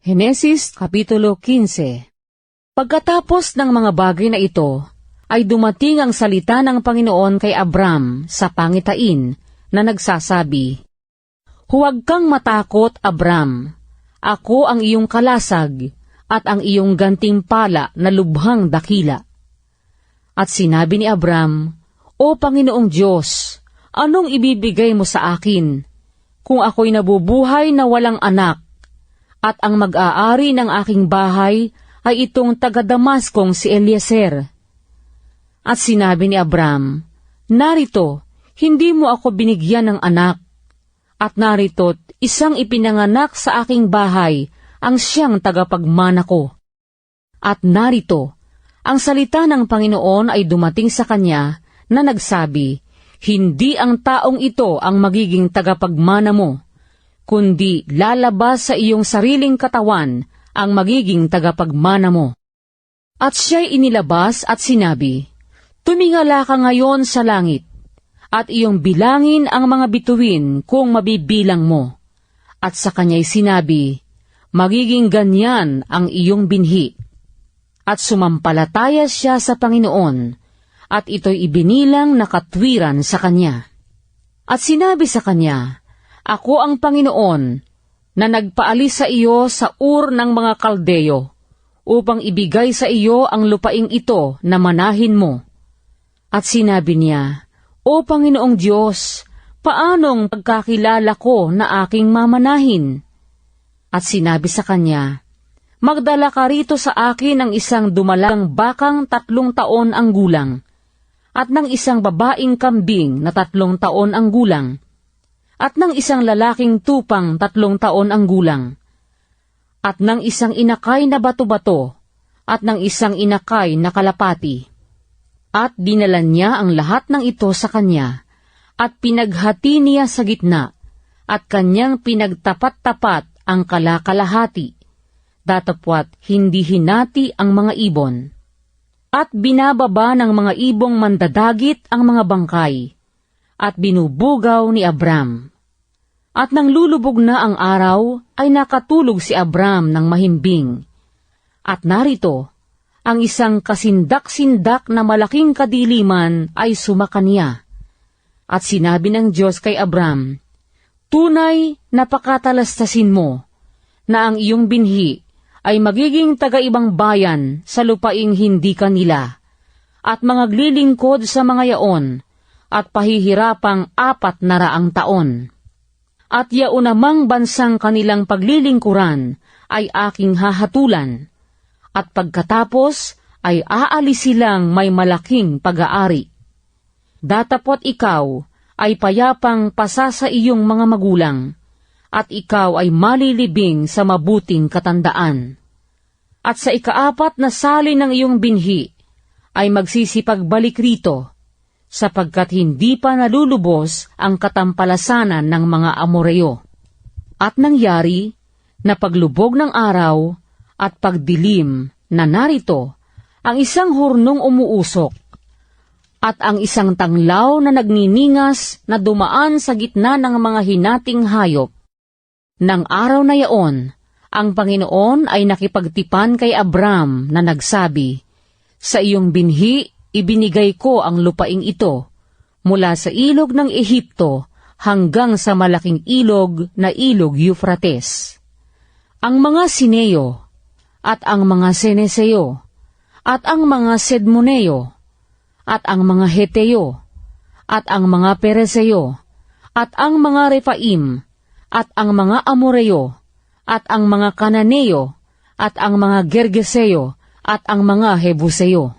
Henesis Kapitulo 15. Pagkatapos ng mga bagay na ito, ay dumating ang salita ng Panginoon kay Abram sa pangitain na nagsasabi, "Huwag kang matakot, Abram. Ako ang iyong kalasag at ang iyong gantimpala na lubhang dakila." At sinabi ni Abram, "O Panginoong Diyos, anong ibibigay mo sa akin kung ako'y nabubuhay na walang anak, at ang mag-aari ng aking bahay ay itong taga-Damaskong si Eliezer?" At sinabi ni Abram, "Narito, hindi mo ako binigyan ng anak, at narito't isang ipinanganak sa aking bahay ang siyang tagapagmana ko." At narito, ang salita ng Panginoon ay dumating sa kanya na nagsabi, "Hindi ang taong ito ang magiging tagapagmana mo, kundi lalabas sa iyong sariling katawan ang magiging tagapagmana mo." At siya'y inilabas at sinabi, "Tumingala ka ngayon sa langit, at iyong bilangin ang mga bituin kung mabibilang mo." At sa kanya'y sinabi, "Magiging ganyan ang iyong binhi." At sumampalataya siya sa Panginoon, at ito'y ibinilang na katwiran sa kanya. At sinabi sa kanya, "Ako ang Panginoon na nagpaalis sa iyo sa Ur ng mga Kaldeyo upang ibigay sa iyo ang lupaing ito na manahin mo." At sinabi niya, "O Panginoong Diyos, paanong pagkakilala ko na aking mamanahin?" At sinabi sa kanya, "Magdala ka rito sa akin ng isang dumalang bakang 3 taon ang gulang, at ng isang babaing kambing na 3 taon ang gulang, at ng isang lalaking tupang 3 taon ang gulang, at ng isang inakay na bato-bato, at ng isang inakay na kalapati." At dinala niya ang lahat ng ito sa kanya, at pinaghati niya sa gitna, at kanyang pinagtapat-tapat ang kalakalahati, datapwat hindi hinati ang mga ibon. At binababa ng mga ibong mandadagit ang mga bangkay, at binubugaw ni Abram. At nang lulubog na ang araw, ay nakatulog si Abram ng mahimbing. At narito, ang isang kasindak-sindak na malaking kadiliman ay sumakanya. At sinabi ng Diyos kay Abram, "Tunay na pakatalastasin mo na ang iyong binhi ay magiging taga-ibang bayan sa lupaing hindi kanila, at mangaglilingkod sa mga yaon, at pahihirapang 400 taon. At yaunamang bansang kanilang paglilingkuran ay aking hahatulan, at pagkatapos ay aalis silang may malaking pag-aari. Datapot ikaw ay payapang pasa sa iyong mga magulang, at ikaw ay malilibing sa mabuting katandaan. At sa 4 na sali ng iyong binhi ay magsisipagbalik rito, sapagkat hindi pa nalulubos ang katampalasanan ng mga Amoreo." At nangyari na paglubog ng araw at pagdilim na narito ang isang hurnong umuusok, at ang isang tanglaw na nagniningas na dumaan sa gitna ng mga hinating hayop. Nang araw na yaon, ang Panginoon ay nakipagtipan kay Abram na nagsabi, "Sa iyong binhi ibinigay ko ang lupaing ito, mula sa ilog ng Ehipto hanggang sa malaking ilog na ilog Euphrates. Ang mga Sineo, at ang mga Seneseo, at ang mga Sedmoneo, at ang mga Heteo, at ang mga Pereseo, at ang mga Refaim, at ang mga Amoreo, at ang mga Kananeo, at ang mga Gergeseo, at ang mga Hebuseo.